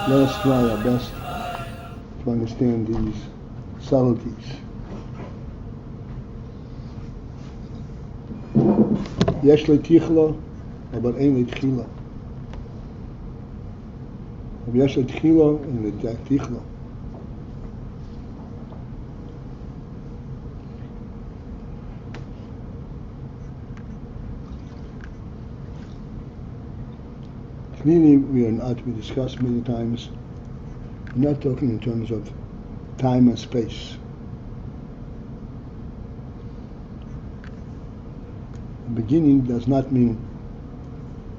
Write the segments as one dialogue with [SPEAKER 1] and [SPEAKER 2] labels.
[SPEAKER 1] Let us try our best to understand these subtleties. יש לתיכלה, אבל אין לתחילה. ויש לתחילה, אין לתיכלה. Clearly, we discussed many times, we're not talking in terms of time and space. The beginning does not mean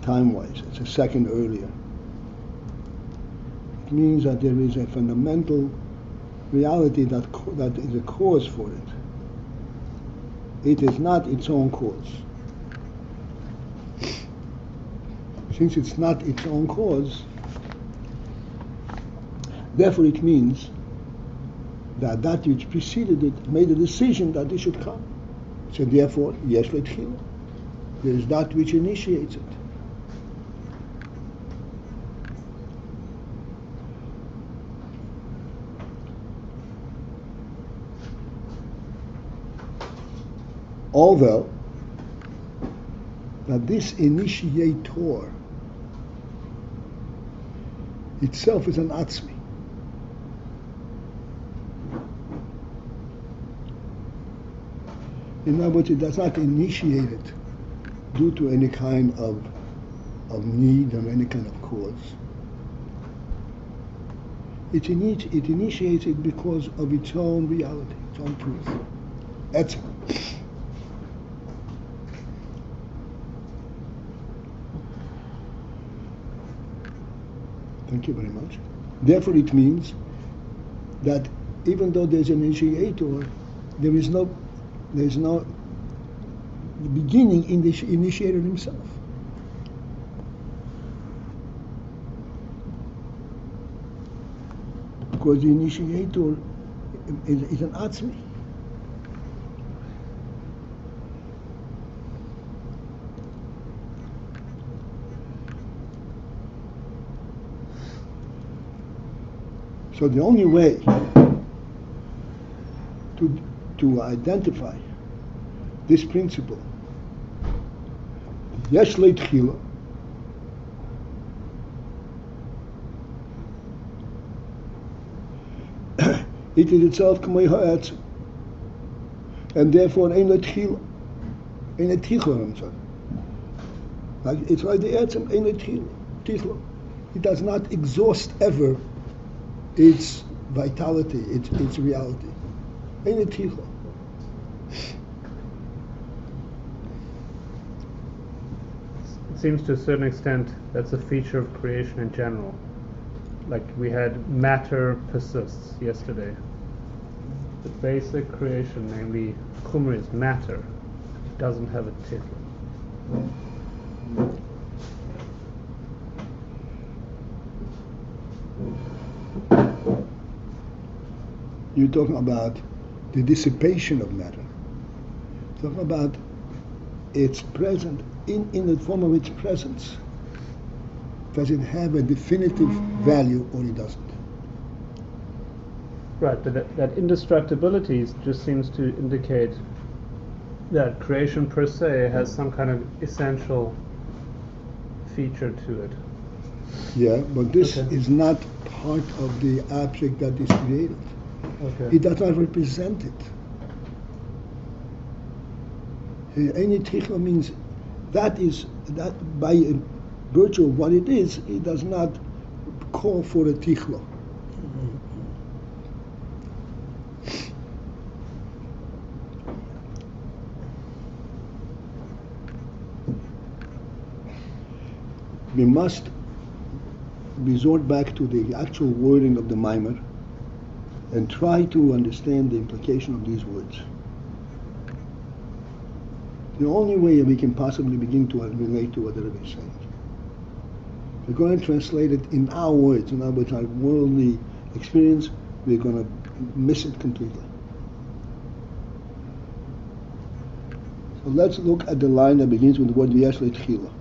[SPEAKER 1] time-wise, it's a second earlier. It means that there is a fundamental reality that is a cause for it. It is not its own cause. Since it's not its own cause, therefore it means that that which preceded it made a decision that it should come. So therefore, yesh letchila. There is that which initiates it. Although that this initiator itself is an atzmi. In other words, it does not initiate it due to any kind of need or any kind of cause. It initiates it because of its own reality, its own truth. That's Thank you very much. Therefore, it means that even though there's an initiator, there is no beginning in the initiator himself. Because the initiator is an atzmi. So the only way to identify this principle, yesh leitchila, it is itself k'may ha'etzem, and therefore ein leitchila, ein leitchila, I'm sorry. Like it's like the etzem, ein leitchila. It does not exhaust ever its vitality, its reality. Ein leitchila.
[SPEAKER 2] It seems to a certain extent that's a feature of creation in general. Like we had matter persists yesterday. The basic creation, namely Khumri, is matter, doesn't have a title.
[SPEAKER 1] You're talking about the dissipation of matter. You're talking about its present, in the form of its presence. Does it have a definitive value or it doesn't?
[SPEAKER 2] Right, but that indestructibility just seems to indicate that creation per se has some kind of essential feature to it.
[SPEAKER 1] Yeah, but this is not part of the object that is created.
[SPEAKER 2] Okay.
[SPEAKER 1] It does not represent it. Any tichla means that by virtue of what it is, it does not call for a tichla. We must resort back to the actual wording of the mimer and try to understand the implication of these words. The only way we can possibly begin to relate to what the Rebbe is saying. We're going to translate it in our words, in other words, our worldly experience, we're going to miss it completely. So let's look at the line that begins with the word Yesh Leitchila.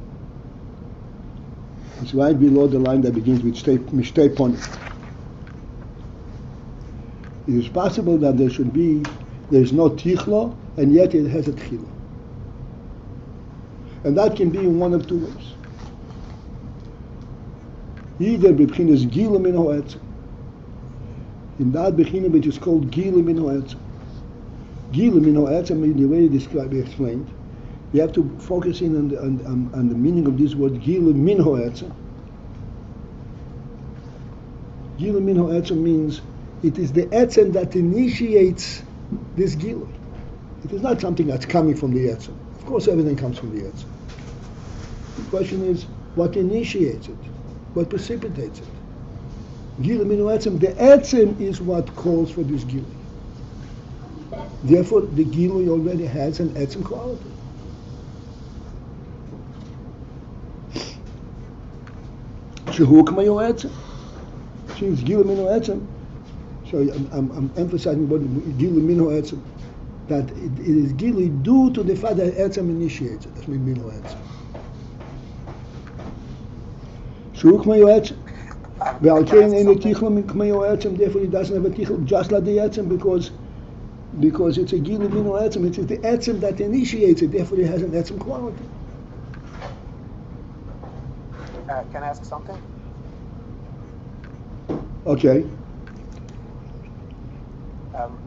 [SPEAKER 1] It's right below the line that begins with mishtay pony. It is possible that there is no tichlo, and yet it has a tchila. And that can be in one of two ways. Either b'chinas gila min ha'etzem, in that b'china which is called gila min ha'etzem. Gila min ha'etzem, in the way we explained, you have to focus in on the meaning of this word gila min ha'etzem. Gila min ha'etzem means it is the etzem that initiates this gila. It is not something that's coming from the etzem. Of course, everything comes from the etzem. The question is, what initiates it? What precipitates it? Gila min ha'etzem, the etzem is what calls for this gila. Therefore, the gila already has an etzem quality. Shehu k'ma yo'etzem. Since gila min ha'etzem, so I'm emphasizing what gila min ha'etzem, that it is gila due to the fact that etzem initiates it. That's min ha'etzem. Shehu k'ma yo'etzem. Therefore, it doesn't have a tichel just like the etzem because it's a gila min ha'etzem. It's the etzem that initiates it. Therefore, it has an etzem quality.
[SPEAKER 3] Can I ask something?
[SPEAKER 1] Okay.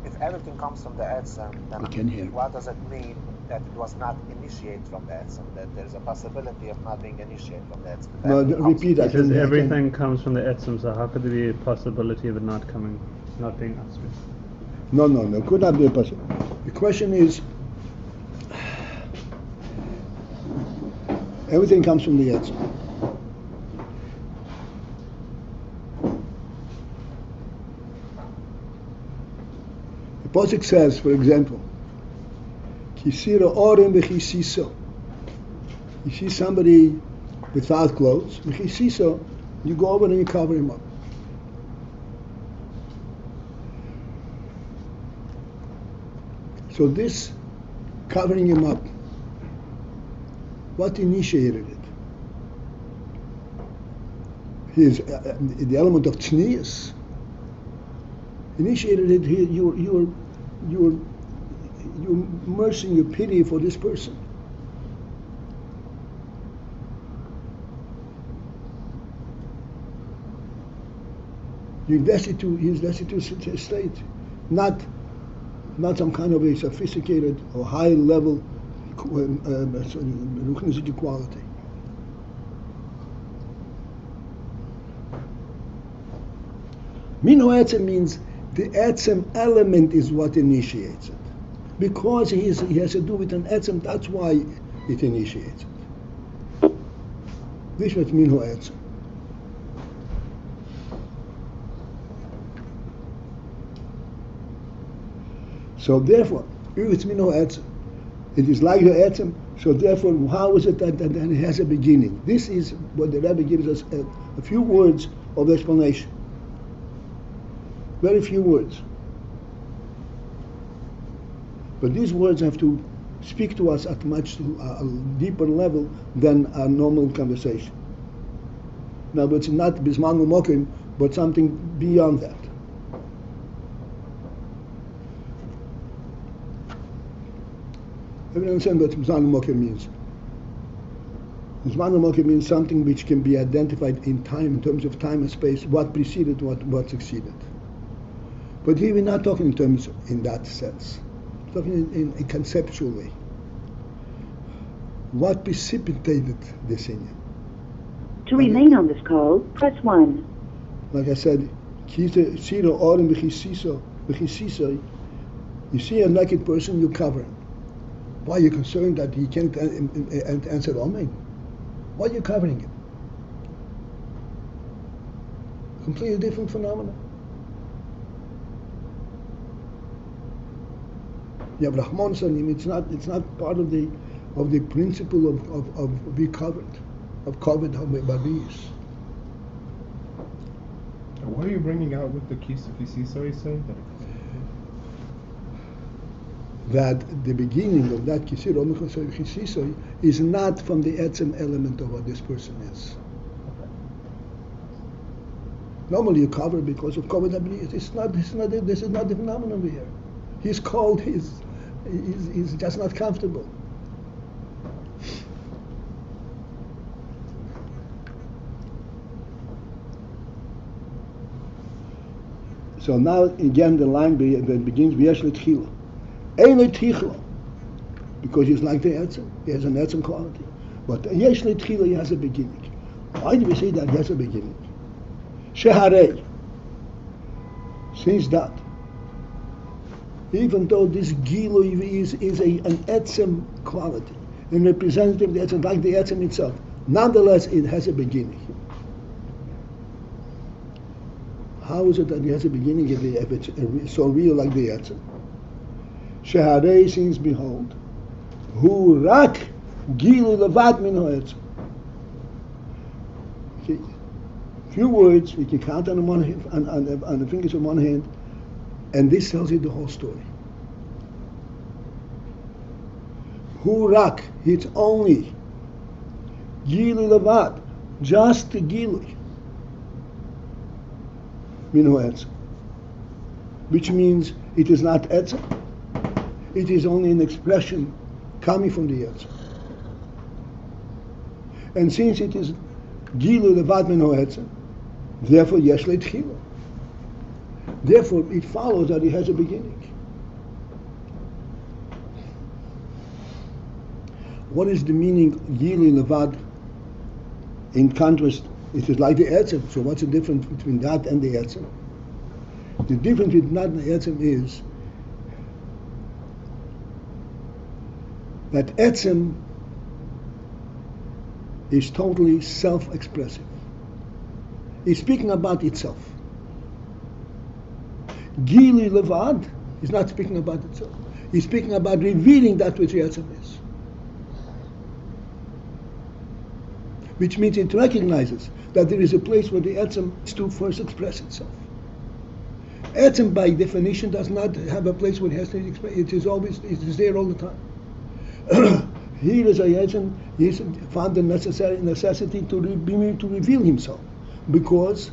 [SPEAKER 3] If everything comes from the etzem, then what does it mean that it was not initiated from the etzem? That there's a possibility of not being initiated from the etzem?
[SPEAKER 1] No, repeat that.
[SPEAKER 2] Because everything comes from the etzem, so how could there be a possibility of it not being asri?
[SPEAKER 1] No, it could not be a possibility. The question is, everything comes from the etzem. The Pasuk says, for example, Kisira orim v'chisiso. You see somebody without clothes, v'chisiso, you go over and you cover him up. So this covering him up, what initiated it? The element of tznius. Initiated it here, you're immersing your pity for this person. He's destitute state, not some kind of a sophisticated or high level quality. Min ha'etzem means the etzem element is what initiates it. Because he has to do with an etzem, that's why it initiates it. This is min ha'etzem. So therefore, if it's min ha'etzem, it is like the etzem, so therefore how is it that it has a beginning? This is what the Rebbe gives us a few words of explanation. Very few words. But these words have to speak to us at much deeper level than our normal conversation. Now, it's not bisman u'mokim, but something beyond that. Everyone understand what bisman u'mokim means? Bisman u'mokim means something which can be identified in time, in terms of time and space, what preceded, what succeeded. But here we're not talking in terms in that sense. We're talking in conceptually. What precipitated this in you?
[SPEAKER 4] To remain on this call, press 1.
[SPEAKER 1] Like I said, you see a naked person, you cover him. Why are you concerned that he can't answer Amen? Why are you covering him? Completely different phenomenon. Yeah, Rahman Salim, it's not part of the principle of be covered, of covered Babis.
[SPEAKER 5] What are you bringing out with the Kisiso, you say?
[SPEAKER 1] That the beginning of that Kisiso is not from the etzem element of what this person is. Normally you cover because of COVID. This is not the phenomenon over here. He's cold. He's just not comfortable. So now again the line begins v'yesh l'tchila. Ein l'tchila, because he's like the etzem. He has an etzem quality. But yesh l'tchila, he has a beginning. Why do we say that he has a beginning? Sheharei, since that, even though this gilui is an etzem quality, and representative of the etzem, like the etzem itself, nonetheless it has a beginning. How is it that it has a beginning if it's so real like the etzem? Sheharei, since behold, hu rak gilui levad min ha'etzem. Few words we can count on one hand, on the fingers of one hand, and this tells you the whole story. Hu rak, it's only gilui levad, just the gilui min ha'etzem, which means it is not etzem. It is only an expression coming from the etzem. And since it is gilui levad min ha'etzem, therefore yesh l'tchila. Therefore it follows that it has a beginning. What is the meaning gilui levad? In contrast, it is like the etzem. So what's the difference between that and the etzem? The difference between that and the etzem is that etzem is totally self-expressive. It's speaking about itself. Gilui levad is not speaking about itself. He's speaking about revealing that which the etzem is. Which means it recognizes that there is a place where the etzem is to first express itself. Etzem, by definition, does not have a place where it has to express. It is there all the time. Here is a etzem. He found the necessity to reveal himself, because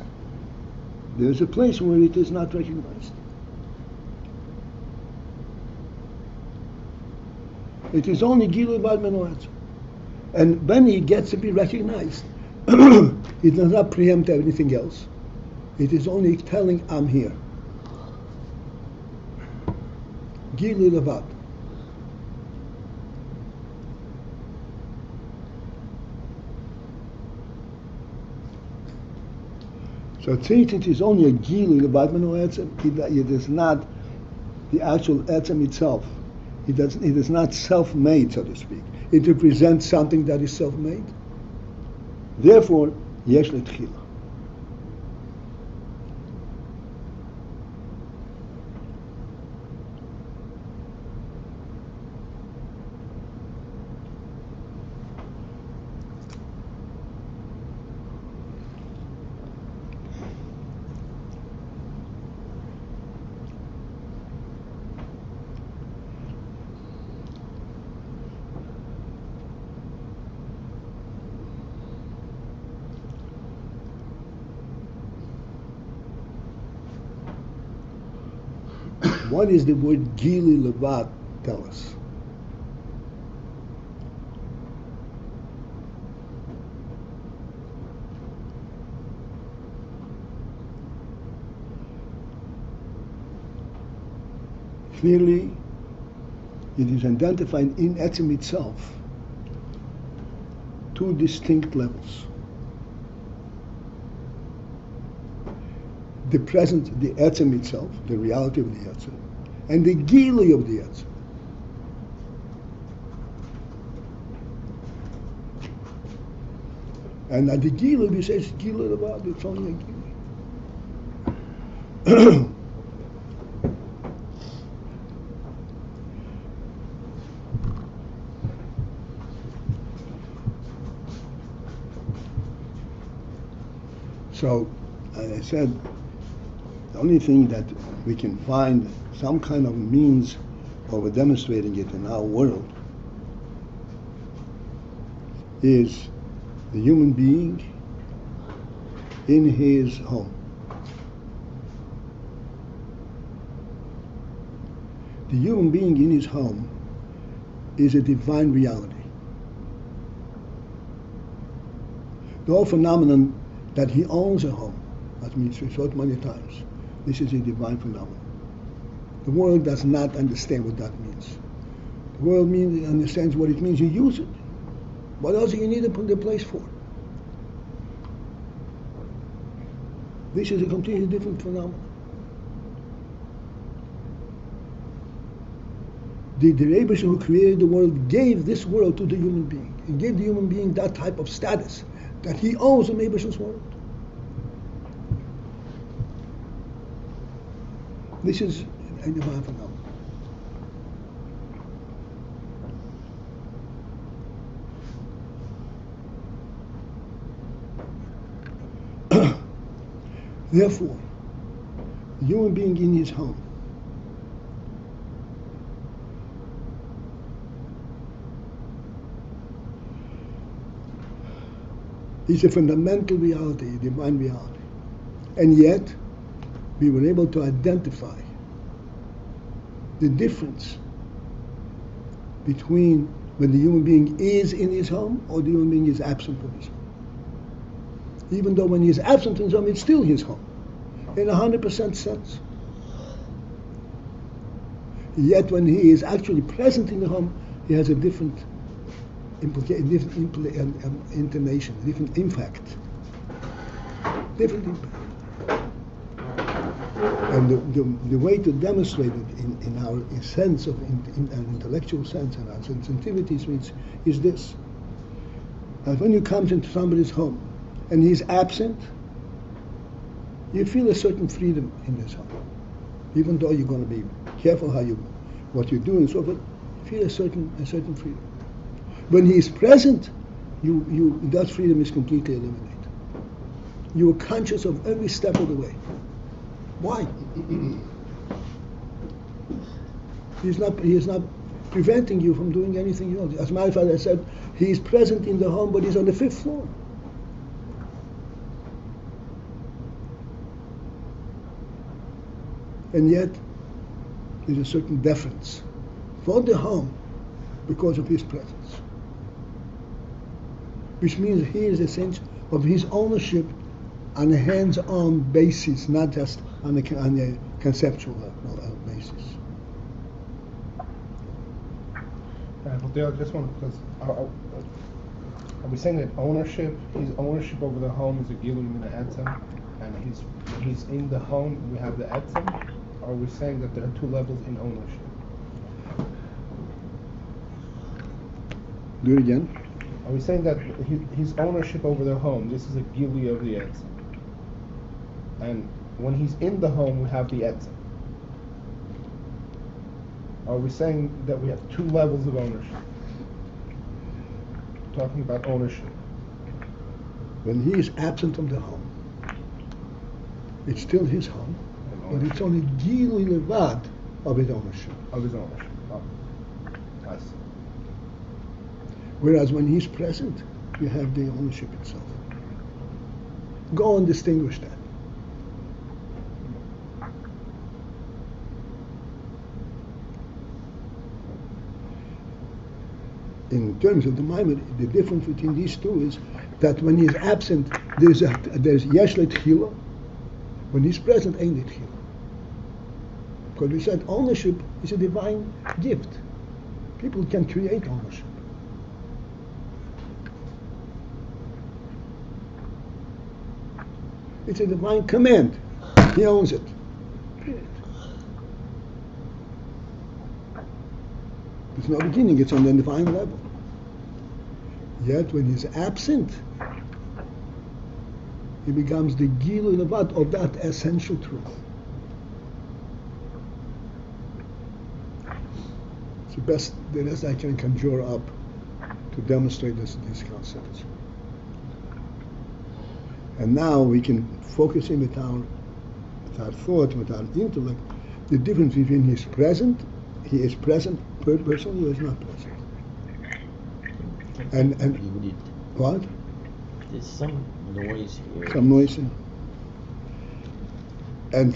[SPEAKER 1] there is a place where it is not recognized. It is only gilui levad min ha'etzem. And when he gets to be recognized, it does not preempt anything else. It is only telling, I'm here. Gilui levad. So since it is only a gilui levad min ha'etzem, it is not the actual etzem itself. It is not self-made, so to speak. It represents something that is self-made. Therefore, yesh l'tchila. What is the word gilui levad tell us? Clearly, it is identified in etzem itself two distinct levels. The present, the etzem itself, the reality of the etzem, and the gilui of the etzem. And at the gilui, we say it's gilui levad, it's only a gilui. So, as I said, the only thing that we can find some kind of means of demonstrating it in our world is the human being in his home. The human being in his home is a divine reality. The whole phenomenon that he owns a home, as we said many times, this is a divine phenomenon. The world does not understand what that means. The world understands what it means. You use it. What else do you need to put the place for? This is a completely different phenomenon. The REBBE who created the world gave this world to the human being. He gave the human being that type of status that he owns the REBBE's world. This is a divine phenomenon. Therefore, the human being in his home is a fundamental reality, a divine reality. And yet, we were able to identify the difference between when the human being is in his home or the human being is absent from his home. Even though when he is absent from his home, it's still his home, in 100% sense. Yet when he is actually present in the home, he has a different intonation, different impact. Different impact. And the way to demonstrate it in our sense of in an intellectual sense and our sensitivities is this: that when you come into somebody's home and he's absent, you feel a certain freedom in this home, even though you're going to be careful what you do and so forth. You feel a certain freedom. When he is present, that freedom is completely eliminated. You are conscious of every step of the way. Why? He is not preventing you from doing anything else. As a matter of fact, I said he is present in the home, but he's on the 5th floor. And yet, there's a certain deference for the home because of his presence, which means he is a sense of his ownership on a hands-on basis, not just on a conceptual basis.
[SPEAKER 5] Dale, just one, because are we saying that his ownership over the home is a gilui min ha'etzem, and he's in the home and we have the etzem? Or are we saying that there are two levels in ownership?
[SPEAKER 1] Do it again.
[SPEAKER 5] Are we saying that his ownership over the home, this is a gilui of the etzem, and when he's in the home we have the etzem? Are we saying that we have two levels of ownership? Talking about ownership.
[SPEAKER 1] When he is absent from the home, it's still his home, but it's only gilui levad of his ownership.
[SPEAKER 5] Of his ownership. Oh, I see.
[SPEAKER 1] Whereas when he's present, you have the ownership itself. Go and distinguish that. In terms of the Maimon, the difference between these two is that when he's absent, there's yesh letchila. When he's present, ain't letchila. Because we said ownership is a divine gift. People can create ownership. It's a divine command. He owns it. Period. There's no beginning. It's on the divine level. Yet when he's absent, he becomes the gilui levad of that essential truth. It's the best I can conjure up to demonstrate these concepts. And now we can focus in with our thought, with our intellect, the difference between he is present personally, or is not present. And what?
[SPEAKER 6] There's some noise here.
[SPEAKER 1] Some noise. And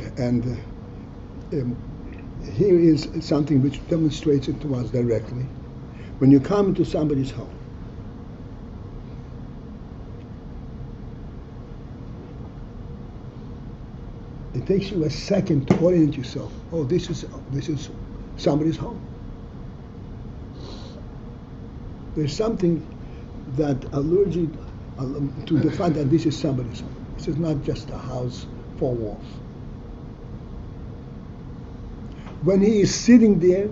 [SPEAKER 1] here is something which demonstrates it to us directly. When you come into somebody's home, it takes you a second to orient yourself. Oh, this is somebody's home. There's something that allures you to the fact that this is somebody's home. This is not just a house, four walls. When he is sitting there,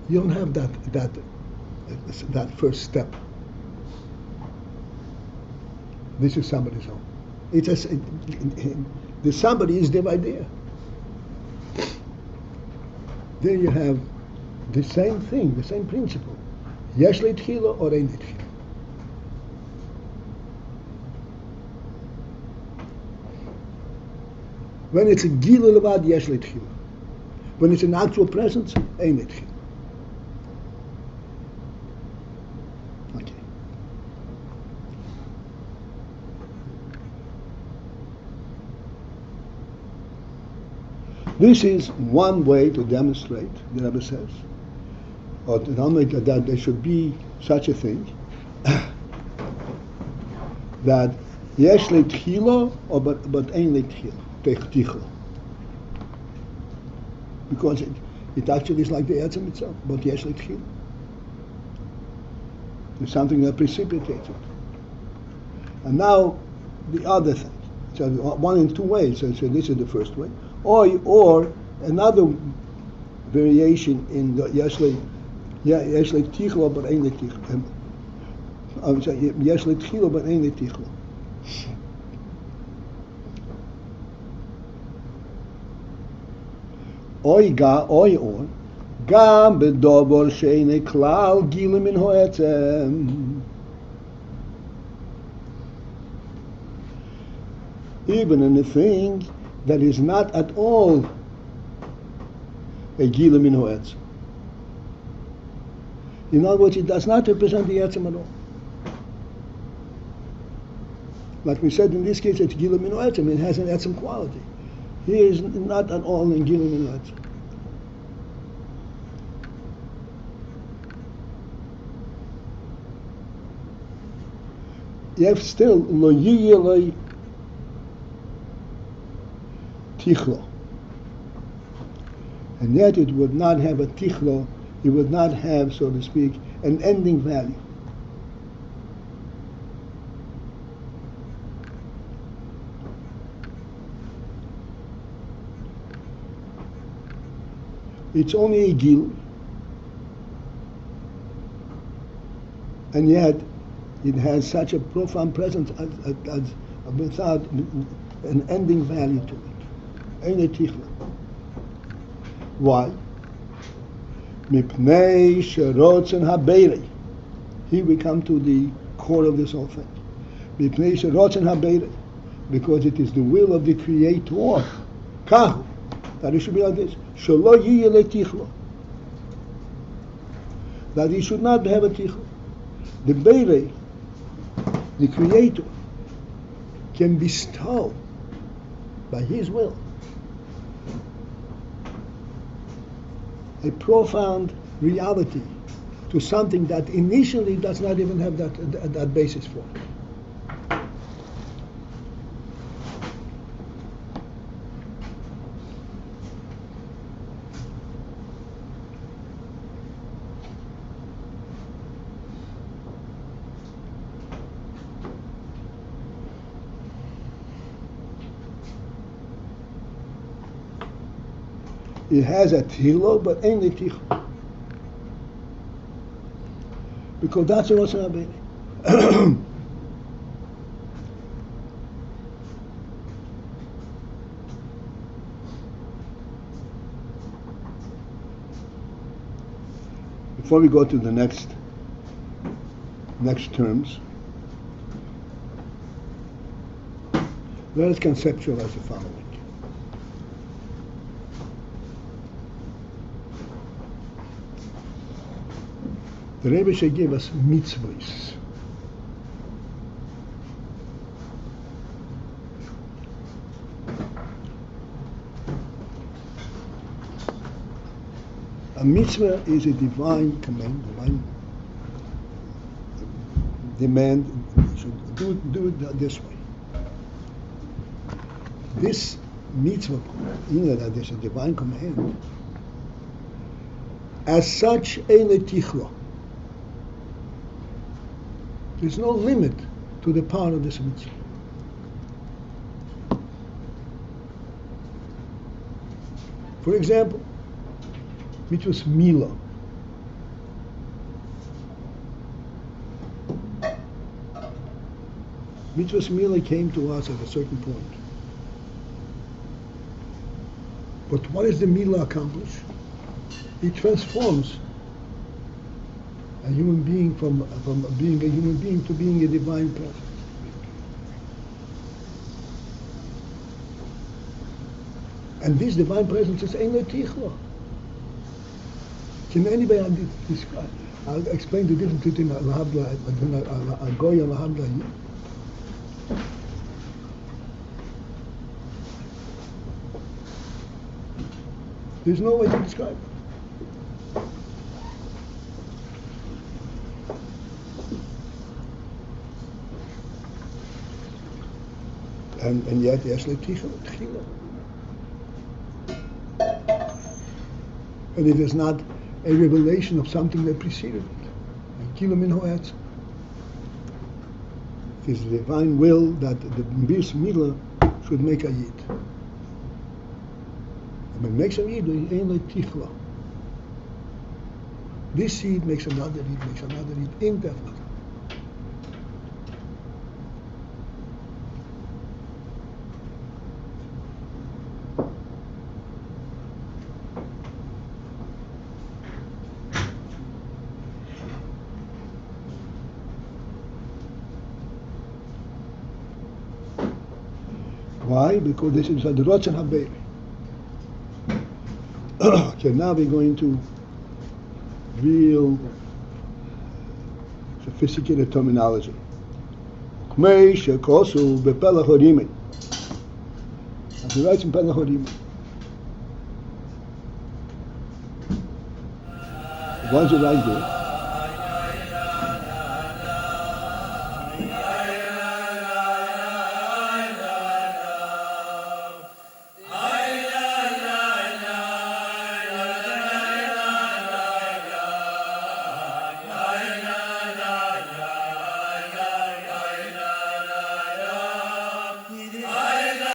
[SPEAKER 1] you don't have that first step. This is somebody's home. The somebody is there right there. There you have the same thing, the same principle. Yesh le'tchila or ein le'tchila. When it's a gilu levad, yesh le'tchila. When it's an actual presence, ein le'tchila. Okay. This is one way to demonstrate, the Rebbe says, or to demonstrate that there should be such a thing, that yesh le'tchila, or but ein le'tchila, techtchila. Because it actually is like the etzem itself, but yesh le'tchila. There's something that precipitates it. And now, the other thing. So one in two ways. So this is the first way. Or another variation in the yesh le'tchila, but ein le'tchila. I'm sorry, yesh le'tchila, but ein le'tchila. Or gam bedobor she'enei klal gilu min ha'etzem. Even in a thing that is not at all a gilu min ha'etzem. In other words, it does not represent the etzem at all. Like we said, in this case, it's gilu min ha'etzem. It has an etzem quality. Here is not at all in gilu min ha'etzem. You have still lo yiyelei tichlo, and yet it would not have a tichlo. It would not have, so to speak, an ending value. It's only a gil, and yet it has such a profound presence as without an ending value to it. Ein tichla. Why? Mipnei sherotzen habeirei. Here we come to the core of this whole thing. Mipnei sherotzen habeirei, because it is the will of the Creator. Kahu, that it should be like this. Shelo yiyeh tichla. That he should not have a tichla. The beirei, the Creator, can bestow by His will a profound reality to something that initially does not even have that basis for it. It has a tilo, but ain't a tichlo. Because that's what's happening. Before we go to the next terms, let us conceptualize the following. The Rebbe should give us mitzvahs. A mitzvah is a divine command, divine demand. You should do it this way. This mitzvah, that there's a divine command, as such, ein tichlo. There's no limit to the power of this mitzvah. For example, mitzvah's mila. Mitzvah's mila came to us at a certain point. But what does the mila accomplish? It transforms a human being from being a human being to being a divine presence. And this divine presence is ein tichlo. Can anybody describe? I'll explain the difference between a goy and a habla. There's no way to describe it. And yet, yes, tchila. And it is not a revelation of something that preceded it. It is the divine will that the bis milah should make a yid. And when it makes a yid, it ain't like tichla. This seed makes another yid, indefinitely. Why? Because this is the Rotzen HaBe'er. Okay, now we're going to real sophisticated terminology. Kmei shekosu bepelach horimin. As he writes in Pelach Horimin. Why does he write there?